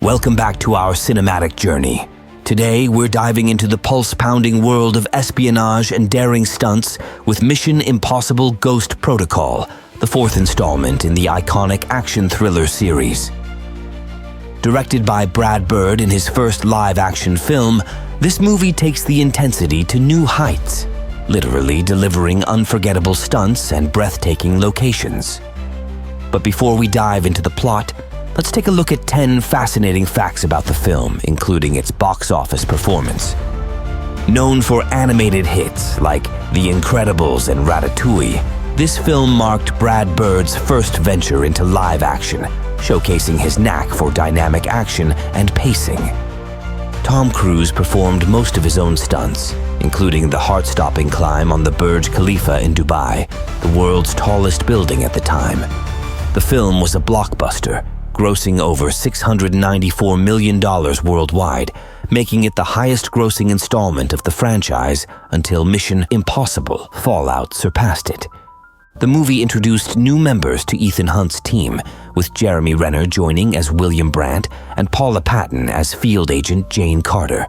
Welcome back to our cinematic journey. Today, we're diving into the pulse-pounding world of espionage and daring stunts with Mission: Impossible – Ghost Protocol, the fourth installment in the iconic action thriller series. Directed by Brad Bird in his first live-action film, this movie takes the intensity to new heights, literally delivering unforgettable stunts and breathtaking locations. But before we dive into the plot, let's take a look at 10 fascinating facts about the film, including its box office performance. Known for animated hits like The Incredibles and Ratatouille, this film marked Brad Bird's first venture into live action, showcasing his knack for dynamic action and pacing. Tom Cruise performed most of his own stunts, including the heart-stopping climb on the Burj Khalifa in Dubai, the world's tallest building at the time. The film was a blockbuster, grossing over $694 million worldwide, making it the highest-grossing installment of the franchise until Mission: Impossible – Fallout surpassed it. The movie introduced new members to Ethan Hunt's team, with Jeremy Renner joining as William Brandt and Paula Patton as field agent Jane Carter.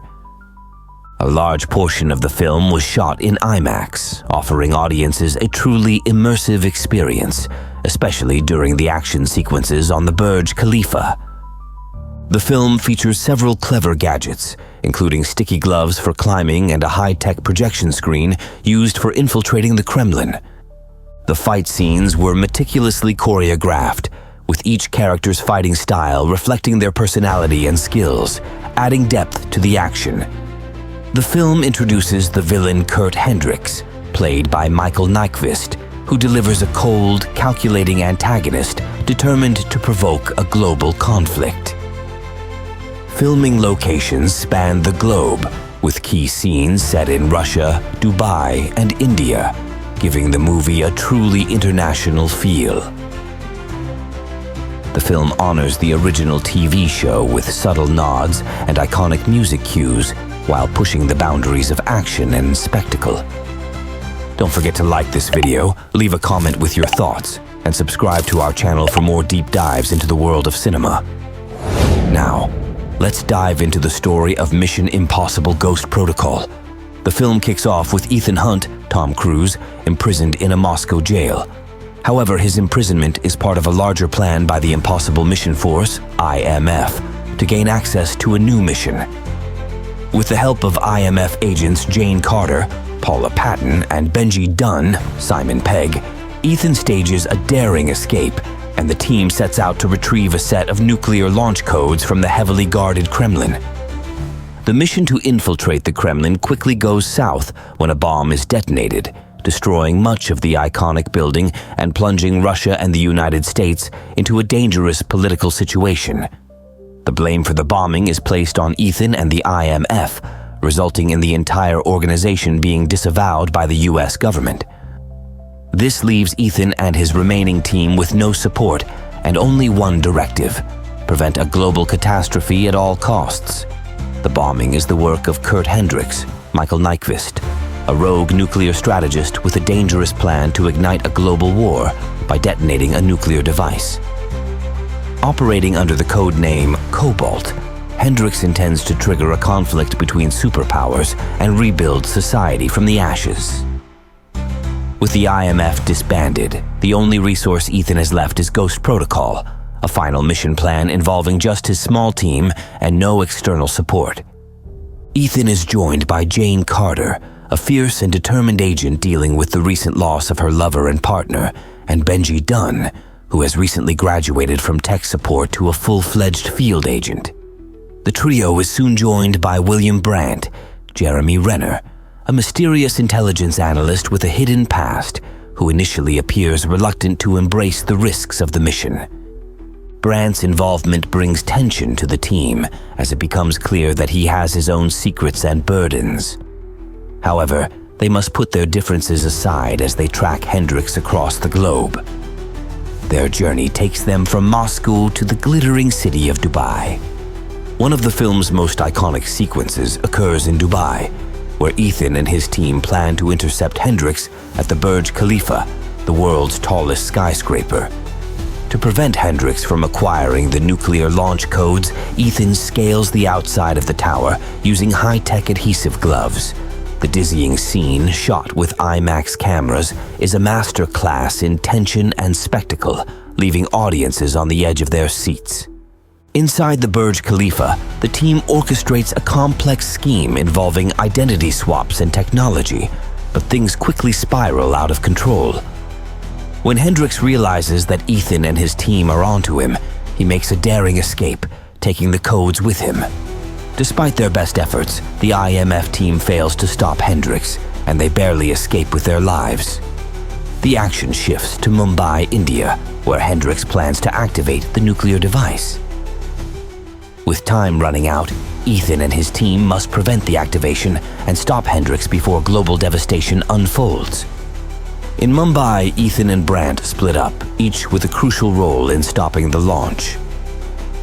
A large portion of the film was shot in IMAX, offering audiences a truly immersive experience, especially during the action sequences on the Burj Khalifa. The film features several clever gadgets, including sticky gloves for climbing and a high-tech projection screen used for infiltrating the Kremlin. The fight scenes were meticulously choreographed, with each character's fighting style reflecting their personality and skills, adding depth to the action. The film introduces the villain Kurt Hendricks, played by Michael Nyqvist, who delivers a cold, calculating antagonist determined to provoke a global conflict. Filming locations span the globe, with key scenes set in Russia, Dubai, and India, giving the movie a truly international feel. The film honors the original TV show with subtle nods and iconic music cues, while pushing the boundaries of action and spectacle. Don't forget to like this video, leave a comment with your thoughts, and subscribe to our channel for more deep dives into the world of cinema. Now, let's dive into the story of Mission: Impossible – Ghost Protocol. The film kicks off with Ethan Hunt, Tom Cruise, imprisoned in a Moscow jail. However, his imprisonment is part of a larger plan by the Impossible Mission Force, IMF, to gain access to a new mission. With the help of IMF agents Jane Carter, Paula Patton, and Benji Dunn, Simon Pegg, Ethan stages a daring escape, and the team sets out to retrieve a set of nuclear launch codes from the heavily guarded Kremlin. The mission to infiltrate the Kremlin quickly goes south when a bomb is detonated, destroying much of the iconic building and plunging Russia and the United States into a dangerous political situation. The blame for the bombing is placed on Ethan and the IMF, resulting in the entire organization being disavowed by the US government. This leaves Ethan and his remaining team with no support and only one directive: prevent a global catastrophe at all costs. The bombing is the work of Kurt Hendricks, Michael Nyqvist, a rogue nuclear strategist with a dangerous plan to ignite a global war by detonating a nuclear device. Operating under the code name Cobalt, Hendricks intends to trigger a conflict between superpowers and rebuild society from the ashes. With the IMF disbanded, the only resource Ethan has left is Ghost Protocol, a final mission plan involving just his small team and no external support. Ethan is joined by Jane Carter, a fierce and determined agent dealing with the recent loss of her lover and partner, and Benji Dunn, who has recently graduated from tech support to a full-fledged field agent. The trio is soon joined by William Brandt, Jeremy Renner, a mysterious intelligence analyst with a hidden past who initially appears reluctant to embrace the risks of the mission. Brandt's involvement brings tension to the team as it becomes clear that he has his own secrets and burdens. However, they must put their differences aside as they track Hendricks across the globe. Their journey takes them from Moscow to the glittering city of Dubai. One of the film's most iconic sequences occurs in Dubai, where Ethan and his team plan to intercept Hendricks at the Burj Khalifa, the world's tallest skyscraper. To prevent Hendricks from acquiring the nuclear launch codes, Ethan scales the outside of the tower using high-tech adhesive gloves. The dizzying scene, shot with IMAX cameras, is a master class in tension and spectacle, leaving audiences on the edge of their seats. Inside the Burj Khalifa, the team orchestrates a complex scheme involving identity swaps and technology, but things quickly spiral out of control. When Hendricks realizes that Ethan and his team are onto him, he makes a daring escape, taking the codes with him. Despite their best efforts, the IMF team fails to stop Hendricks, and they barely escape with their lives. The action shifts to Mumbai, India, where Hendricks plans to activate the nuclear device. With time running out, Ethan and his team must prevent the activation and stop Hendricks before global devastation unfolds. In Mumbai, Ethan and Brandt split up, each with a crucial role in stopping the launch.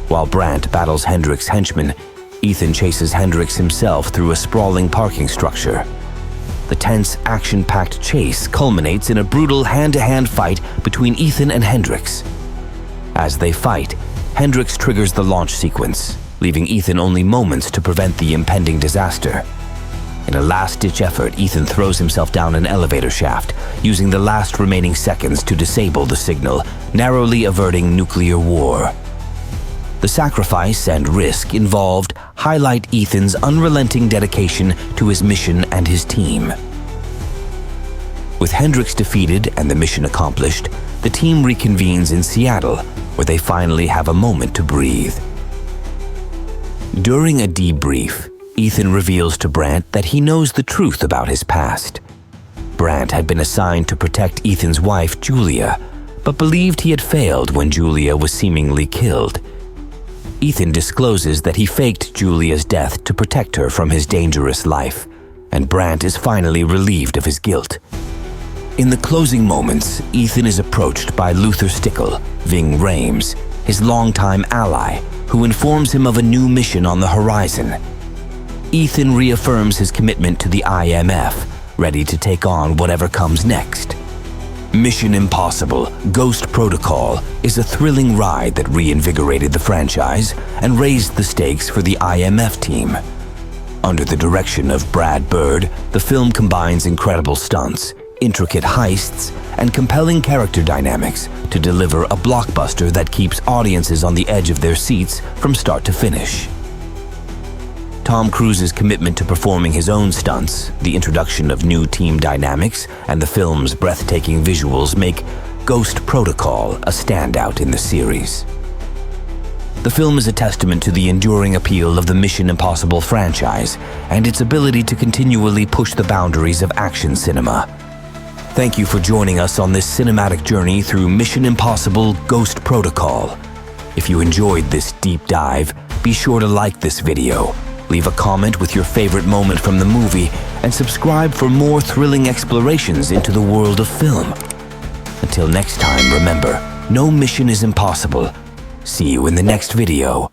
While Brandt battles Hendricks' henchmen, Ethan chases Hendricks himself through a sprawling parking structure. The tense, action-packed chase culminates in a brutal hand-to-hand fight between Ethan and Hendricks. As they fight, Hendricks triggers the launch sequence, leaving Ethan only moments to prevent the impending disaster. In a last-ditch effort, Ethan throws himself down an elevator shaft, using the last remaining seconds to disable the signal, narrowly averting nuclear war. The sacrifice and risk involved highlight Ethan's unrelenting dedication to his mission and his team. With Hendricks defeated and the mission accomplished, the team reconvenes in Seattle, where they finally have a moment to breathe. During a debrief, Ethan reveals to Brandt that he knows the truth about his past. Brandt had been assigned to protect Ethan's wife, Julia, but believed he had failed when Julia was seemingly killed. Ethan discloses that he faked Julia's death to protect her from his dangerous life, and Brandt is finally relieved of his guilt. In the closing moments, Ethan is approached by Luther Stickle, Ving Rhames, his longtime ally, who informs him of a new mission on the horizon. Ethan reaffirms his commitment to the IMF, ready to take on whatever comes next. Mission Impossible: Ghost Protocol is a thrilling ride that reinvigorated the franchise and raised the stakes for the IMF team. Under the direction of Brad Bird, the film combines incredible stunts, intricate heists, and compelling character dynamics to deliver a blockbuster that keeps audiences on the edge of their seats from start to finish. Tom Cruise's commitment to performing his own stunts, the introduction of new team dynamics, and the film's breathtaking visuals make Ghost Protocol a standout in the series. The film is a testament to the enduring appeal of the Mission Impossible franchise and its ability to continually push the boundaries of action cinema. Thank you for joining us on this cinematic journey through Mission Impossible: Ghost Protocol. If you enjoyed this deep dive, be sure to like this video, leave a comment with your favorite moment from the movie, and subscribe for more thrilling explorations into the world of film. Until next time, remember, no mission is impossible. See you in the next video.